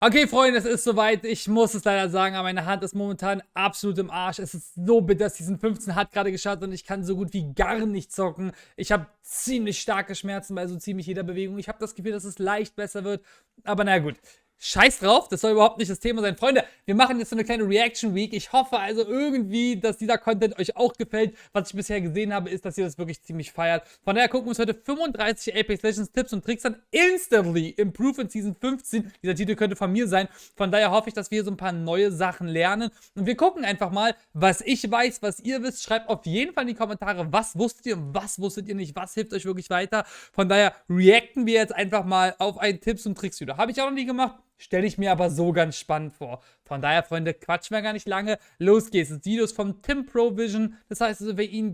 Okay, Freunde, es ist soweit. Ich muss es leider sagen, aber meine Hand ist momentan absolut im Arsch. Es ist so bitter, Season 15 hat gerade gestartet und ich kann so gut wie gar nicht zocken. Ich habe ziemlich starke Schmerzen bei so ziemlich jeder Bewegung. Ich habe das Gefühl, dass es leicht besser wird. Aber naja, gut. Scheiß drauf, das soll überhaupt nicht das Thema sein. Freunde, wir machen jetzt so eine kleine Reaction Week. Ich hoffe also irgendwie, dass dieser Content euch auch gefällt. Was ich bisher gesehen habe, ist, dass ihr das wirklich ziemlich feiert. Von daher gucken wir uns heute 35 Apex Legends Tipps und Tricks an. Instantly Improve in Season 15. Dieser Titel könnte von mir sein. Von daher hoffe ich, dass wir hier so ein paar neue Sachen lernen. Und wir gucken einfach mal, was ich weiß, was ihr wisst. Schreibt auf jeden Fall in die Kommentare, was wusstet ihr und was wusstet ihr nicht. Was hilft euch wirklich weiter. Von daher reacten wir jetzt einfach mal auf ein Tipps und Tricks Video. Habe ich auch noch nie gemacht. Stelle ich mir aber so ganz spannend vor. Von daher, Freunde, quatschen wir gar nicht lange. Los geht's. Das Video ist vom TimProVision. Das heißt also, wer ihn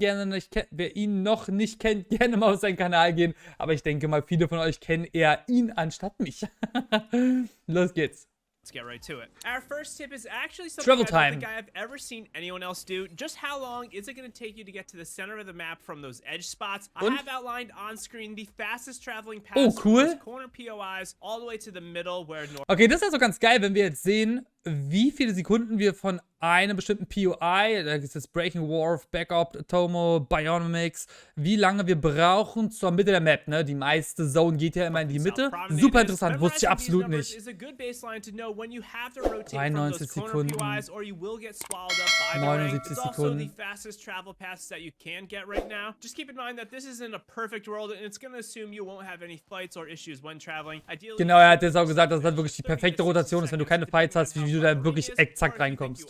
noch nicht kennt, gerne mal auf seinen Kanal gehen. Aber ich denke mal, viele von euch kennen eher ihn anstatt mich. Los geht's. Let's get right to it. Our first tip is actually something Travel I don't time. think I have ever seen anyone else do. Just how long is it going to take you to get to the center of the map from those edge spots? I have outlined on screen the fastest traveling paths from those corner POIs all the way to the middle where Okay, das ist also ganz geil, wenn wir jetzt sehen, wie viele Sekunden wir von einem bestimmten POI, da ist das Breaking Wharf, Backup, Tomo, Bionomics, wie lange wir brauchen zur Mitte der Map, ne? Die meiste Zone geht ja immer in die Mitte. Super interessant, wusste ich absolut nicht. 93 Sekunden. 79 Sekunden. Genau, er hat jetzt auch gesagt, dass das wirklich die perfekte Rotation ist, wenn du keine Fights hast, wie du da wirklich exakt reinkommst.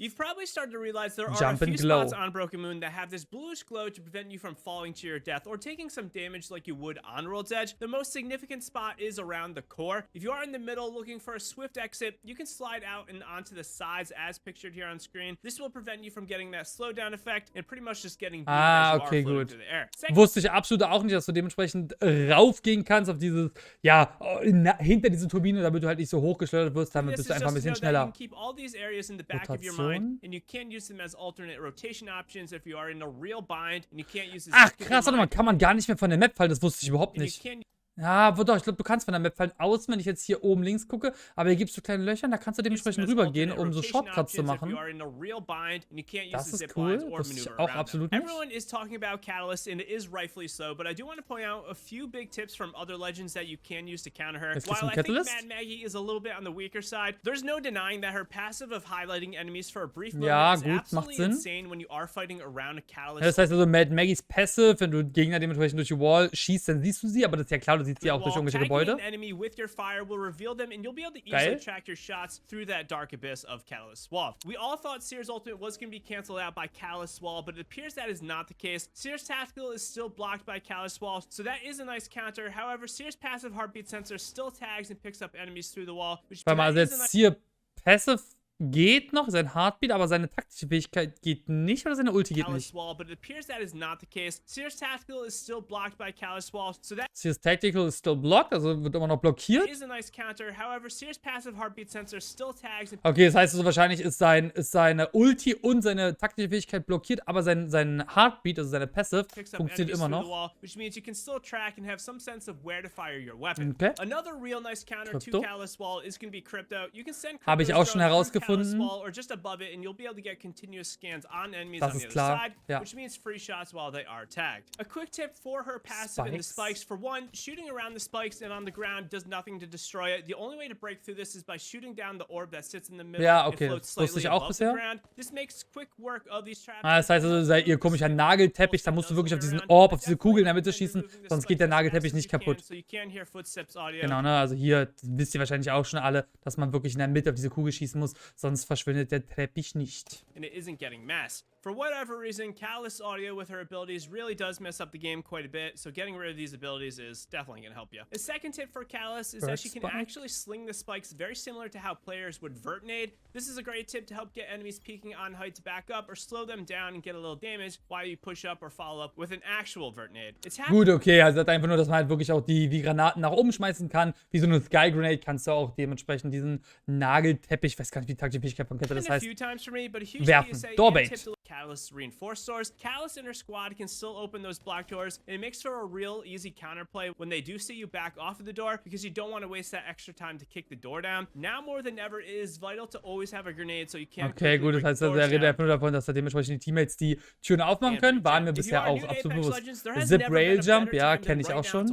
You've probably started to realize there are Jump a and few glow. spots on Broken Moon that have this bluish glow to prevent you from falling to your death or taking some damage like you would on World's Edge. The most significant spot is around the core. If you are in the middle looking for a swift exit, you can slide out and onto the sides as pictured here on screen. This will prevent you from getting that slowdown effect and pretty much just getting beat as you are floating through the air. Wusste ich absolut auch nicht, dass du dementsprechend raufgehen kannst auf dieses, ja, hinter diese Turbine, damit du halt nicht so hochgeschleudert wirst, damit bist du einfach ein bisschen schneller. Rotation. Ach, krass, warte mal, kann man gar nicht mehr von der Map fallen, das wusste ich überhaupt nicht. Ja, doch, ich glaube, du kannst von der Map fallen außen, wenn ich jetzt hier oben links gucke, aber hier gibt es so kleine Löcher, da kannst du dementsprechend rübergehen, um so Shortcuts zu machen. Das ist cool, wusste ich auch absolut nicht. Everyone is talking about catalyst and it is rightfully so, but I do want to point out a few big tips from other legends that you can use to counter her. While I think Mad Maggie is a little bit on the weaker side, there's no denying that her passive of highlighting enemies for a brief moment is absolutely insane when you are fighting around a catalyst. Ja, das heißt also, Mad Maggies Passive, wenn du Gegner dementsprechend durch die Wall schießt, dann siehst du sie, aber das ist ja klar, du siehst sie auch durch irgendwelche Gebäude. Geil. We all thought Seer's ultimate was going to be canceled out by Catalyst Wall, but it appears that is not the case. Seer's tactical is still blocked by Catalyst Wall, so that is a nice counter. However, Seer's passive heartbeat sensor still tags and picks up enemies through the wall, which Warte mal, also jetzt Seer Passive geht noch, sein Heartbeat, aber seine taktische Fähigkeit geht nicht oder seine Ulti geht nicht? Seer's Tactical ist still blocked, also wird immer noch blockiert. Okay, das heißt also wahrscheinlich ist seine Ulti und seine taktische Fähigkeit blockiert, aber sein Heartbeat, also seine Passive, funktioniert immer noch. Okay. Crypto. Habe ich auch schon herausgefunden. Das ist klar, ja. A quick tip for her passive in the spikes. For one, shooting around the spikes and on the ground does nothing to destroy it. The only way to break through this is by shooting down the orb that sits in the middle. Ja, okay, das wusste ich auch bisher. This makes quick work of these traps. Das heißt also, sei ihr komischer Nagelteppich, da musst du wirklich auf diesen Orb, auf diese Kugel in der Mitte schießen, sonst geht der Nagelteppich nicht kaputt. Genau, ne, also hier wisst ihr wahrscheinlich auch schon alle, dass man wirklich in der Mitte auf diese Kugel schießen muss, sonst verschwindet der Teppich nicht. And it isn't getting mass. For whatever reason, Catalyst Audio with her abilities really does mess up the game quite a bit, so getting rid of these abilities is definitely going to help you. A second tip for Catalyst is that she can actually sling the spikes very similar to how players would vert nade. This is a great tip to help get enemies peeking on height to back up or slow them down and get a little damage while you push up or follow up with an actual vert nade. Gut, okay, also das einfach nur, dass man halt wirklich auch die Granaten nach oben schmeißen kann. Wie so eine Sky Grenade kannst du auch dementsprechend diesen Nagelteppich, ich weiß gar nicht, wie die taktische Fähigkeit von Kette das heißt, werfen. Doorbait. Catalyst's reinforced doors, Catalyst and her squad can still open those block doors, and it makes for a real easy counterplay when they do see you back off of the door, because you don't want to waste that extra time to kick the door down. Now more than ever, it is vital to always have a grenade, so you can't. Okay, gut, das heißt, er redet einfach nur davon, dass er dementsprechend die Teammates die Türen aufmachen können. Waren mir bisher auch absolut bewusst. Zip Rail Jump, ja, kenne ich auch schon.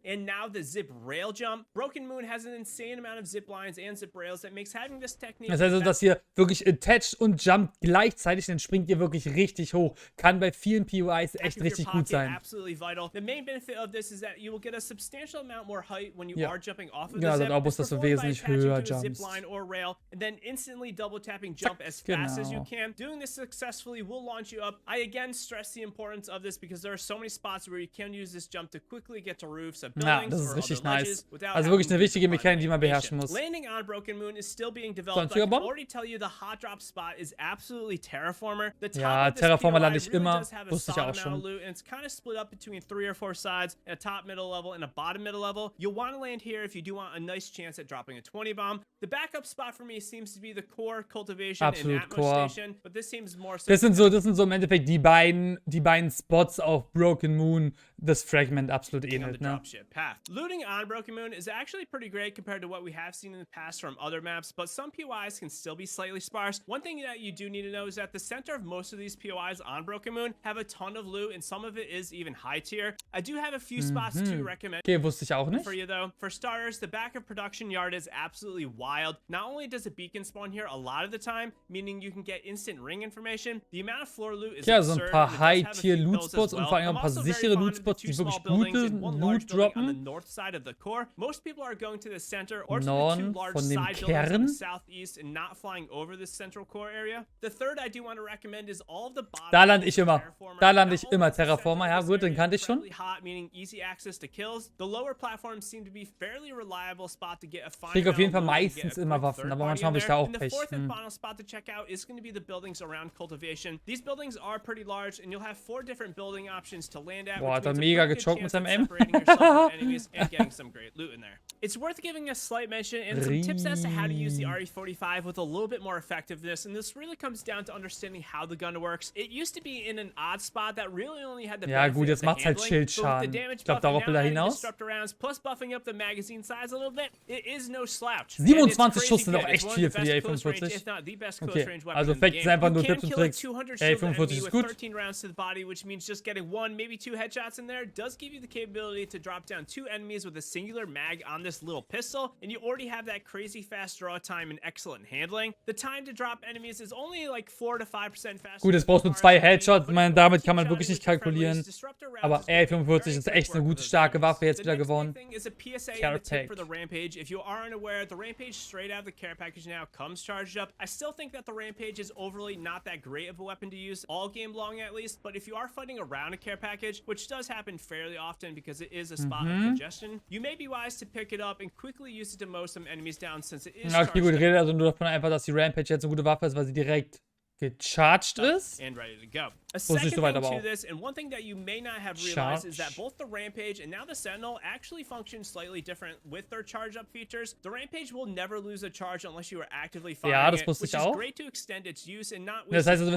And now the zip rail jump. Broken Moon has an insane amount of zip lines and zip rails that makes having this technique. Das heißt also, dass ihr wirklich attached und jump gleichzeitig, dann springt ihr wirklich richtig hoch. Kann bei vielen POIs echt richtig gut sein. Absolutely vital. The main benefit of this is that you will get a substantial amount more height when you are jumping off of the zip. Genau, muss das so wesentlich höher jumpst. Zip line or rail, and then instantly double tapping jump as fast as you can. Doing this successfully will launch you up. I again stress the importance of this because there are so many spots where you can use this jump to quickly get to roofs of buildings. Ja, das ist richtig nice. Also wirklich eine wichtige Mechanik, die man beherrschen muss. Landing on Broken Moon is still being developed. I can already tell you the hot drop spot is absolutely Terraformer. Ja, Terraformer lande ich immer. Wusste ich auch schon. And it's kind of split up between 3 or 4 sides, a top middle level and a bottom middle level. You'll want to land here if you do want a nice chance at dropping a 20 bomb. The backup spot for me seems to be the core cultivation and Atmos station, but this seems more so. Das sind so im Endeffekt die beiden Spots auf Broken Moon, das Fragment absolut ähnelt, ne? Looting on Broken Moon is actually pretty great compared to what we have seen in the past from other maps, but some POIs can still be slightly sparse. One thing that you do need to know is that the center of most of these POIs on Broken Moon have a ton of loot, and some of it is even high tier. I do have a few spots to recommend wusste ich auch nicht. for you though. For starters, the back of production yard is absolutely wild. Not only does a beacon spawn here a lot of the time, meaning you can get instant ring information, the amount of floor loot is absurd. So ein paar High-Tier-Loot-Spots und vor allem ein paar sichere Loot-Spots, die wirklich gute Loot droppen. Most people are going to the center or to the two large side buildings in the southeast and not flying over the central core area. The third I do want to recommend is all of the Da lande ich immer. Terraformer. Ja gut, den kannte ich schon. Hot, meaning easy access to kills. The lower platforms seem to be fairly reliable spot to get a fine. Ich kriege auf jeden Fall meistens immer Waffen, aber manchmal habe ich da auch Pech. The fourth and final spot to check out is going to be the buildings around cultivation. These buildings are pretty large and you'll have 4 different building options to land at. Boah, hat er mega gechoked mit seinem Aim. And getting some great loot in there. It's worth giving a slight mention and some tips as to how to use the RE45 with a little bit more effectiveness, and this really comes down to understanding how the gun works. It used to be in an odd spot that really only had the ja gut, jetzt macht's halt Schildschaden. Ich glaube, darauf will er hinaus. Plus buffing up the magazine size a little bit, it is no slouch. 27 Schuss sind auch echt viel für die A45. Okay, also Facts sind einfach nur Tipps und Tricks. A45 ist gut. 13 rounds to the body, which means just getting 1, maybe 2 headshots in there does give you the capability to drop down 2 enemies with a singular mag on this little pistol, and you already have that crazy fast draw time and excellent handling. The time to drop enemies is only like 4 to 5% faster. Gut, es brauchst nur 2 Headshots, damit kann man wirklich nicht kalkulieren. Aber A45 ist echt eine gute, starke Waffe, jetzt wieder gewonnen. Care pack. For the Rampage, if you are unaware, the Rampage straight out of the care package now comes charged up. I still think that the Rampage is overly not that great of a weapon to use all game long at least, but if you are fighting around a care package, which does happen fairly often because it is a spot of congestion, you may be wise to pick it up and quickly use it to mow some enemies down since it is okay, gut, rede also nur davon einfach, dass die Rampage jetzt eine gute Waffe ist, weil sie direkt gecharged ist. And ready to go. A second thing to this, and one thing that you may not have realized, is that both the Rampage and now the Sentinel actually function slightly different with their charge up features. The Rampage will never lose a charge unless you are actively firing it, which is great to extend its use and not waste. Das heißt also,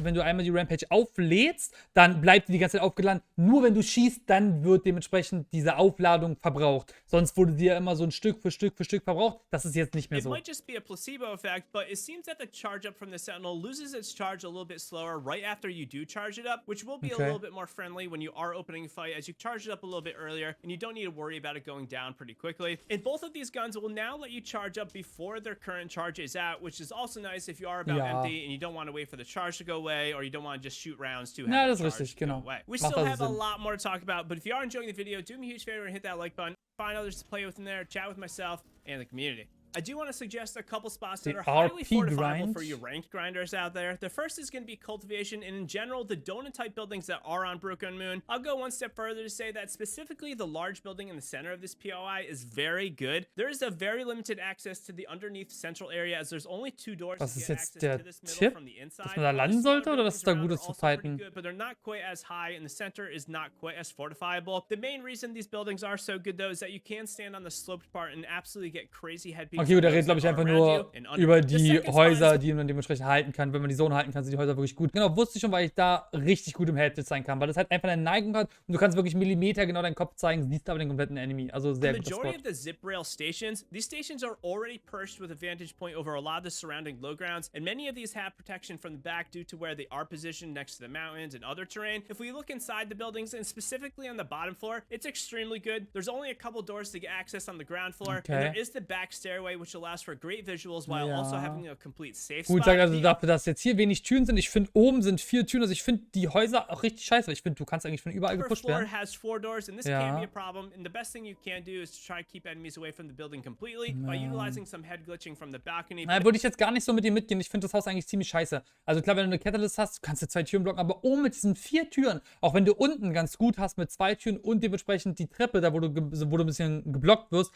wenn du einmal die Rampage auflädst, dann bleibt die ganze Zeit aufgeladen. Nur wenn du schießt, dann wird dementsprechend diese Aufladung verbraucht. Sonst wurde die ja immer so ein Stück für Stück verbraucht. Das ist jetzt nicht mehr so. It might just be a placebo effect, but it seems that the charge up from the Sentinel loses its charge a little bit slower right after you do charge it up, which will be a little bit more friendly when you are opening a fight as you charge it up a little bit earlier and you don't need to worry about it going down pretty quickly. And both of these guns will now let you charge up before their current charge is out, which is also nice if you are about empty and you don't want to wait for the charge to go away or you don't want to just shoot rounds to have the charge go away. We still have a lot more to talk about, but if you are enjoying the video, do me a huge favor and hit that like button. Find others to play with in there, chat with myself and the community. I do want to suggest a couple spots that are highly fortifiable for you ranked grinders out there. The first is going to be cultivation, and in general, the donut type buildings that are on Broken Moon. I'll go one step further to say that specifically the large building in the center of this POI is very good. There is a very limited access to the underneath central area as there's only 2 doors to get access to this middle from the inside. Dass man da landen sollte, oder dass es da gut ist zu fighten? But they're not quite as high, and the center is not quite as fortifiable. The main reason these buildings are so good, though, is that you can stand on the sloped part and absolutely get crazy head peeks. Okay, gut, der redet, glaube ich, einfach nur über die Häuser, die man dementsprechend halten kann. Wenn man die Zone halten kann, sind die Häuser wirklich gut. Genau, wusste ich schon, weil ich da richtig gut im Headset sein kann, weil das halt einfach eine Neigung hat und du kannst wirklich Millimeter genau deinen Kopf zeigen, siehst aber den kompletten Enemy. Also sehr guter Spot. The majority of the zip rail stations, these stations are already perched with a vantage point over a lot of the surrounding low grounds, and many of these have protection from the back due to where they are positioned next to the mountains and other terrain. If we look inside the buildings, and specifically on the bottom floor, it's extremely good. There's only a couple doors to get access on the ground floor, and there is the back stairway, which allows for great visuals while also having a complete safe spot. Gut, sag also dafür, dass jetzt hier wenig Türen sind. Ich finde, oben sind 4 Türen. Also ich finde die Häuser auch richtig scheiße. Ich finde, du kannst eigentlich von überall gepusht werden. Has 4 doors, and this can be a problem. And the best thing you can do is to try to keep enemies away from the building completely by utilizing some head glitching from the balcony. Nein, würde ich jetzt gar nicht so mit dir mitgehen. Ich finde das Haus eigentlich ziemlich scheiße. Also klar, wenn du eine Catalyst hast, kannst du 2 Türen blocken, aber oben mit diesen 4 Türen, auch wenn du unten ganz gut hast mit 2 Türen und dementsprechend die Treppe, da wo du ein bisschen geblockt wirst,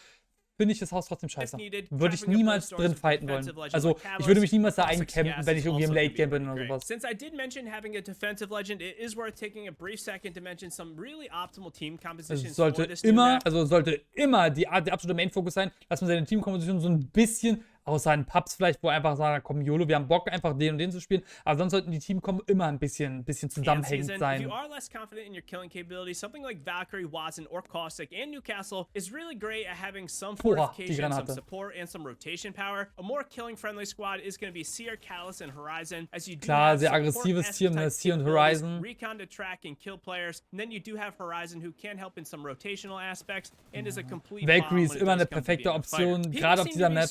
finde ich das Haus trotzdem scheiße. Würde ich niemals drin fighten wollen. Also, ich würde mich niemals da eincampen, wenn ich irgendwie im Late Game bin oder sowas. Since I did mention having a defensive legend, it is worth taking a brief second to mention some really optimal team compositions. Sollte immer die absolute Main-Fokus sein, dass man seine Teamkomposition so ein bisschen außer in Pubs vielleicht, wo einfach sagen, komm, YOLO, wir haben Bock, einfach den und den zu spielen. Aber sonst sollten die Teamkombo immer ein bisschen zusammenhängend sein. If you are less confident in your killing capabilities, something like Valkyrie, Watson, or Caustic and Newcastle is really great at having some fortification, some support, and some rotation power. A more killing-friendly squad is going to be Seer, Catalyst, and Horizon. As you do klar, sehr aggressives Team, ne? Seer und Horizon. Recon to track and kill players. And then you do have Horizon, who can help in some rotational aspects and is a complete Valkyrie ist immer eine perfekte Option, gerade auf dieser Map.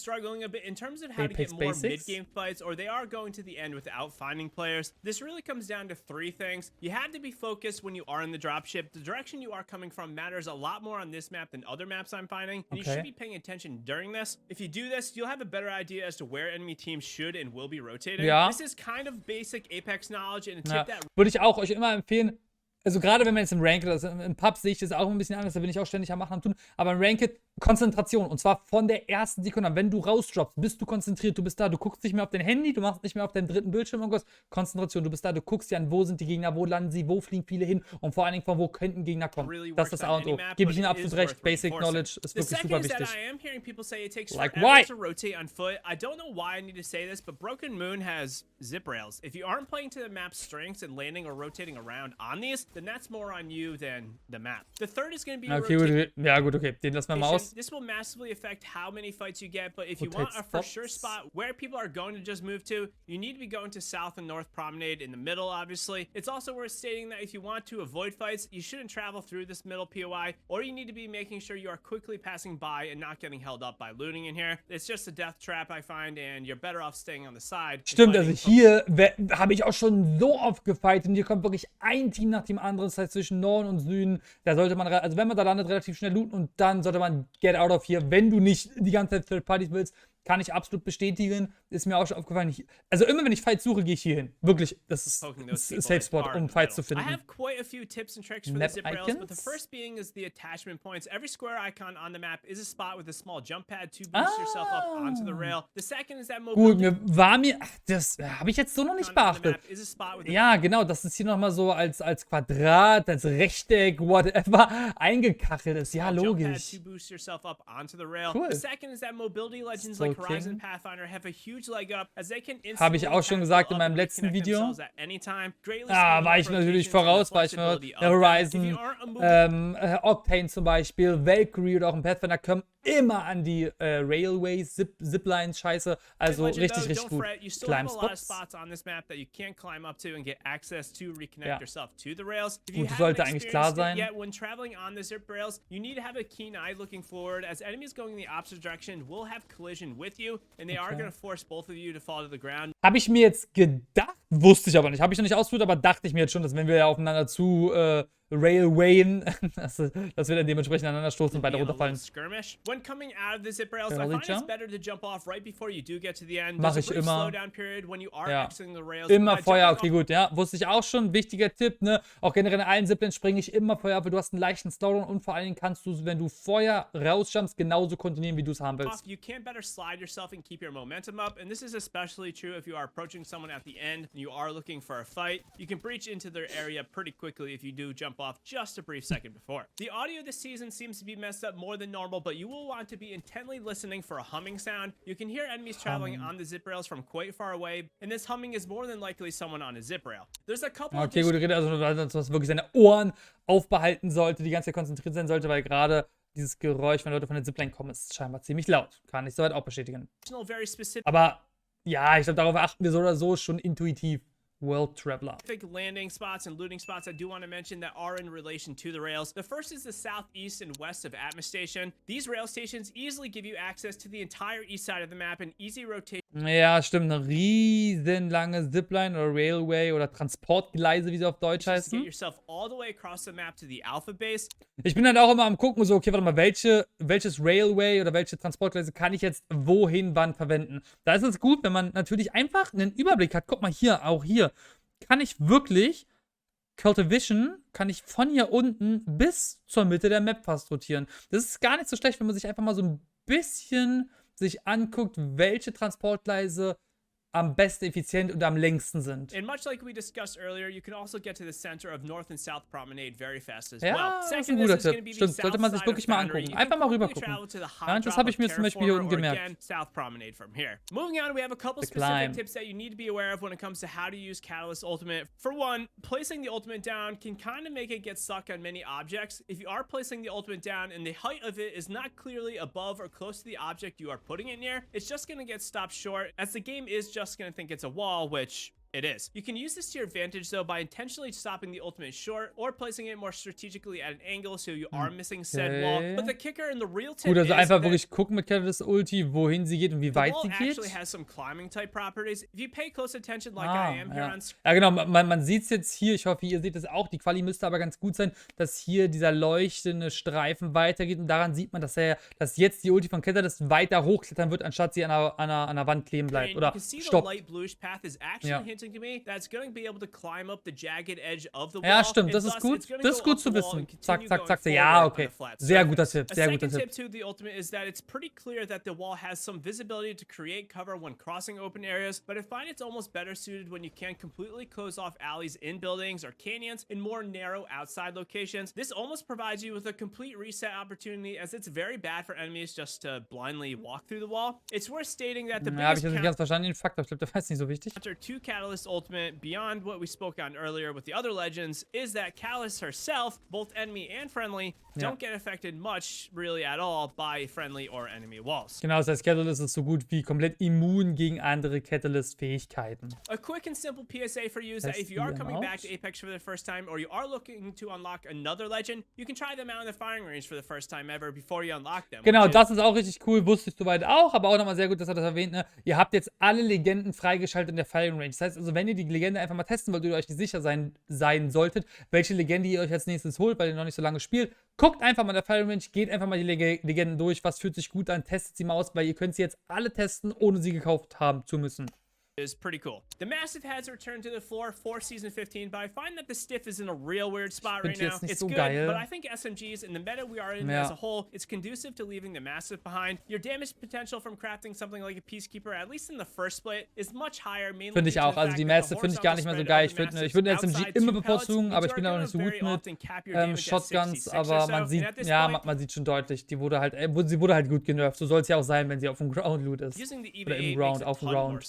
In terms of how to get more mid-game fights, or they are going to the end without finding players. This really comes down to 3 things. You have to be focused when you are in the dropship. The direction you are coming from matters a lot more on this map than other maps I'm finding, and you should be paying attention during this. If you do this, you'll have a better idea as to where enemy teams should and will be rotating. This is kind of basic Apex knowledge and a tip that... Würde ich auch euch immer empfehlen. Also gerade wenn man jetzt im Ranked, also im Pub sehe ich das auch ein bisschen anders, da bin ich auch ständig am Machen am Tun, aber im Ranked Konzentration und zwar von der ersten Sekunde an. Wenn du rausdroppst, bist du konzentriert, du bist da, du guckst nicht mehr auf dein Handy, du machst nicht mehr auf deinen dritten Bildschirm irgendwas. Konzentration, du bist da, du guckst dir an, wo sind die Gegner, wo landen sie, wo fliegen viele hin und vor allen Dingen von wo könnten Gegner kommen. Das ist das A und O. Gebe ich Ihnen absolut recht, Basic Knowledge ist wirklich super wichtig. Like why? To rotate on foot. I don't know why I need to say this, but Broken Moon has zip rails. If you aren't playing to the map's strengths and landing or rotating around on these, then that's more on you than the map. The third is going to be okay, ja gut, okay, den lassen wir mal aus. This will massively affect how many fights you get, but if you want a for sure spot where people are going to just move to, you need to be going to South and North Promenade in the middle, obviously. It's also worth stating that if you want to avoid fights, you shouldn't travel through this middle POI, or you need to be making sure you are quickly passing by and not getting held up by looting in here. It's just a death trap, I find, and you're better off staying on the side. Stimmt, also hier habe ich auch schon so oft gefightet und hier kommt wirklich ein Team nach dem anderen, das heißt zwischen Norden und Süden. Da sollte man, also wenn man da landet, relativ schnell looten und dann sollte man get out of here, wenn du nicht die ganze Zeit Third Parties willst. Kann ich absolut bestätigen. Ist mir auch schon aufgefallen. Also immer wenn ich Fights suche, gehe ich hier hin. Wirklich, das ist ein Safe Spot, um Fights zu finden. I have quite a few tips and tricks for the zip rails, but the first being is the attachment points. Every square icon on the map is a spot with a small jump pad to boost yourself up onto the rail. The second is that mobility. Gut, das habe ich jetzt so noch nicht beachtet. Ja, genau, das ist hier nochmal so als Quadrat, als Rechteck, whatever, eingekachelt ist. Ja, logisch. Cool. The second is that mobility legends like Horizon Pathfinder have a huge leg up as they can instantly habe ich auch schon gesagt in meinem letzten Video. War ich natürlich voraus, war ich Horizon, Octane zum Beispiel, Valkyrie oder auch ein Pathfinder kommen immer an die Railways, Ziplines, Scheiße. Also richtig, richtig gut. Climb Spots. Gut, sollte eigentlich klar sein. When traveling on the zip rails, you need to have a keen eye looking forward, as enemies going in the opposite direction will have collision with you, and they are going to force both of you to fall to the ground. Habe ich mir jetzt gedacht, wusste ich aber nicht. Habe ich noch nicht ausprobiert, aber dachte ich mir jetzt schon, dass wenn wir ja aufeinander zu Railwayen, dass wir dann dementsprechend aneinander stoßen und beide runterfallen. When coming out of the zip rails, I find it's better to jump off right before you do get to the end. Mache ich immer. Ja. Immer Feuer, okay, gut, ja. Wusste ich auch schon, wichtiger Tipp, ne? Auch generell in allen Ziplines springe ich immer Feuer ab, weil du hast einen leichten Slowdown und vor allen Dingen kannst du, wenn du Feuer rausjumpst, genauso kontinuieren, wie du es haben willst. You can better slide yourself and keep your momentum up, and this is especially true if you are approaching someone at the end and you are looking for a fight. You can breach into their area pretty quickly if you do jump jump off just a brief second before. The audio this season seems to be messed up more than normal, but you will want to be intently listening for a humming sound. You can hear enemies traveling on the zip rails from quite far away, and this humming is more than likely someone on a zip rail. There's a couple Okay, gut, also dass wirklich seine Ohren aufbehalten sollte, die ganze Zeit konzentriert sein sollte, weil gerade dieses Geräusch, wenn Leute von der Zipline kommen, ist scheinbar ziemlich laut. Kann ich soweit auch bestätigen. Aber ja, ich glaube, darauf achten wir so oder so schon intuitiv. World Traveler. Landing spots and looting spots I do want to mention that are in relation to the rails. The first is the southeast and west of Atmos Station. These rail stations easily give you access to the entire east side of the map and easy rotation. Ja, stimmt. Eine riesenlange Zipline oder Railway oder Transportgleise, wie sie auf Deutsch heißen. Get yourself all the way across the map to the Alpha Base. Ich bin dann auch immer am gucken, so, okay, warte mal, welches Railway oder welche Transportgleise kann ich jetzt wohin, wann verwenden? Da ist es gut, wenn man natürlich einfach einen Überblick hat. Guck mal hier, auch hier. Kann ich wirklich TimProVision, kann ich von hier unten bis zur Mitte der Map fast rotieren. Das ist gar nicht so schlecht, wenn man sich einfach mal so ein bisschen sich anguckt, welche Transportgleise am besten, effizient und am längsten sind. And much like we discussed earlier, you can also get to the center of North and South Promenade very fast as well. Ja, das ist ein guter Tipp. Stimmt, sollte man sich wirklich mal angucken. Einfach mal rüber gucken. Ja, das habe ich mir zum Beispiel hier unten gemerkt. South Promenade from here. Moving on, we have a couple specific tips that you need to be aware of when it comes to how to use Catalyst Ultimate. For one, placing the ultimate down can kind of make it get stuck on many objects. If you are placing the ultimate down and the height of it is not clearly above or close to the object you are putting it near, it's just going to get stopped short, as the game is just going to think it's a wall, which it is. You can use this to your advantage, though, by intentionally stopping the ultimate short or placing it more strategically at an angle so you are missing said wall. But the kicker and the real tip Gut, also einfach wirklich gucken mit Catalyst Ulti, wohin sie geht und wie weit sie geht. Actually has some climbing type properties. If you pay close attention like I am here on screen. Ja, genau, man sieht es jetzt hier, ich hoffe, ihr seht es auch, die Quali müsste aber ganz gut sein, dass hier dieser leuchtende Streifen weitergeht und daran sieht man, dass jetzt die Ulti von Catalyst weiter hochklettern wird, anstatt sie an einer Wand kleben bleibt oder stoppt. Ja. To me that's going to be able to climb up the jagged edge of the wall. Ja, stimmt, das ist gut. Das ist gut zu wissen. Zack, zack, zack. Ja, okay. Sehr guter Tipp, sehr guter Tipp. A second tip to the ultimate is that it's pretty clear that the wall has some visibility to create cover when crossing open areas, but I find it's almost better suited when you can completely close off alleys in buildings or canyons in more narrow outside locations. This almost provides you with a complete reset opportunity, as it's very bad for enemies just to blindly walk through the wall. It's worth stating that the biggest habe ich jetzt nicht ganz verstanden, den Fakt, ich glaube, der war jetzt nicht so wichtig. To Catalyst Ultimate, beyond what we spoke on earlier with the other legends, is that Catalyst herself, both enemy and friendly, don't get affected much, really at all, by friendly or enemy walls. Genau, das heißt, Catalyst ist so gut wie komplett immun gegen andere Catalyst-Fähigkeiten. A quick and simple PSA for you is that if you are coming back to Apex for the first time, or you are looking to unlock another legend, you can try them out in the firing range for the first time ever before you unlock them. Genau, das ist auch richtig cool, wusste ich soweit auch, aber auch nochmal sehr gut, dass er das erwähnt, ne? Ihr habt jetzt alle Legenden freigeschaltet in der Firing Range. Das heißt also, wenn ihr die Legende einfach mal testen wollt, ihr euch nicht sicher sein solltet, welche Legende ihr euch als nächstes holt, weil ihr noch nicht so lange spielt, guckt einfach mal in der Firing Range, geht einfach mal die Legenden durch, was fühlt sich gut an, testet sie mal aus, weil ihr könnt sie jetzt alle testen, ohne sie gekauft haben zu müssen. Is pretty cool. The Massive has returned to the floor for Season 15, but I find that the Stiff is in a real weird spot right now. It's so good, geil. but I think SMGs in the meta we are in as a whole, it's conducive to leaving the Massive behind. Your damage potential from crafting something like a Peacekeeper, at least in the first split, is much higher. Finde ich auch. Also die Massive finde ich gar nicht mehr so geil. Ich würde eine SMG immer bevorzugen, aber ich bin auch nicht so gut mit Shotguns, aber man sieht schon deutlich, sie wurde halt gut genervt. So soll es ja auch sein, wenn sie auf dem Ground Loot ist. Oder im Ground, auf dem Ground.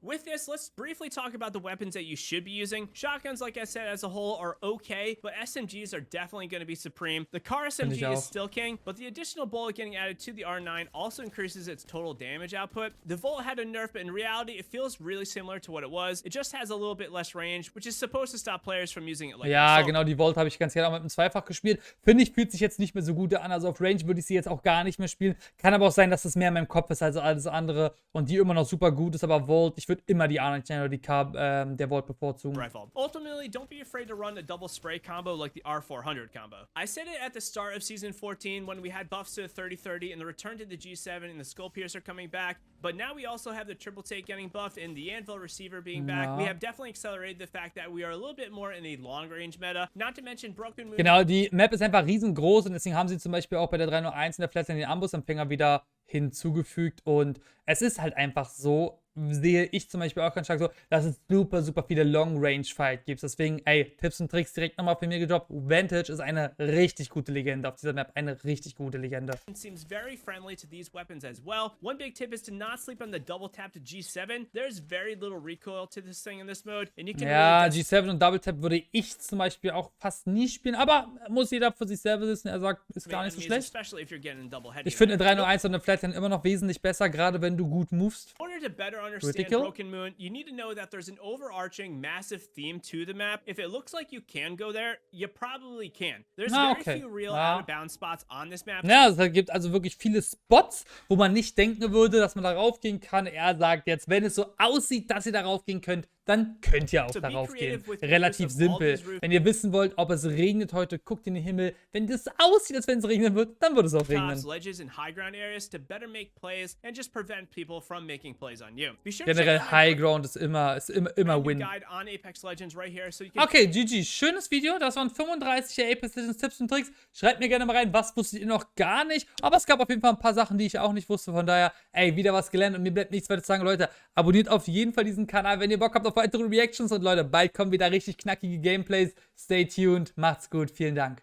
With this, let's briefly talk about the weapons that you should be using. Shotguns, like I said, as a whole are okay, but SMGs are definitely going to be supreme. The car SMG is still king, but the additional bullet getting added to the R9 also increases its total damage output. The Volt had a nerf, but in reality, it feels really similar to what it was. It just has a little bit less range, which is supposed to stop players from using it like Ja, genau, die Volt habe ich ganz gerne auch mit einem Zweifach gespielt. Finde ich, fühlt sich jetzt nicht mehr so gut an. Also auf Range würde ich sie jetzt auch gar nicht mehr spielen. Kann aber auch sein, dass es mehr in meinem Kopf ist als alles andere und die immer noch super gut ist, aber Volt, ich würde immer die R9 oder die der Volt bevorzugen. Ultimately, don't be afraid to run a double spray combo like the R400 combo. I said it at the start of Season 14 when we had buffs to the 30-30 and the return to the G7 and the Skull Piercer coming back, but now we also have the triple take getting buffed and the Anvil Receiver being back. We have definitely accelerated the fact that we are a little bit more in a long range meta, not to mention Broken Moon. Genau, die Map ist einfach riesengroß und deswegen haben sie zum Beispiel auch bei der 301 in der Flatlane den Ambusempfänger wieder hinzugefügt und es ist halt einfach so, sehe ich zum Beispiel auch ganz stark so, dass es super, super viele Long-Range-Fight gibt. Deswegen, ey, Tipps und Tricks direkt nochmal von mir gedroppt. Vantage ist eine richtig gute Legende auf dieser Map. Eine richtig gute Legende. Seems very friendly to these weapons as well. One big tip is to not sleep on the double tap to G7. There's very little recoil to this thing in this mode. And you can ja, G7 und Double Tap würde ich zum Beispiel auch fast nie spielen, aber muss jeder für sich selber wissen. Er sagt, ist gar nicht so schlecht. Ich finde eine 301 und eine Flatline immer noch wesentlich besser, gerade wenn du gut movest. Broken Moon, you need to know that there's an overarching massive theme to the map. If it looks like you can go there, you probably can. There's very few real out-of-bounds spots on this map. Ja, es gibt also wirklich viele Spots, wo man nicht denken würde, dass man darauf gehen kann. Er sagt jetzt, wenn es so aussieht, dass ihr darauf gehen könnt, dann könnt ihr auch darauf gehen. Relativ simpel. Wenn ihr wissen wollt, ob es regnet heute, guckt in den Himmel. Wenn das aussieht, als wenn es regnen wird, dann wird es auch regnen. Generell High Ground ist immer Win. Okay, GG, schönes Video. Das waren 35 Apex Legends Tipps und Tricks. Schreibt mir gerne mal rein, was wusstet ihr noch gar nicht. Aber es gab auf jeden Fall ein paar Sachen, die ich auch nicht wusste. Von daher, ey, wieder was gelernt und mir bleibt nichts weiter zu sagen. Leute, abonniert auf jeden Fall diesen Kanal, wenn ihr Bock habt auf weitere Reactions. Und Leute, bald kommen wieder richtig knackige Gameplays. Stay tuned, macht's gut, vielen Dank.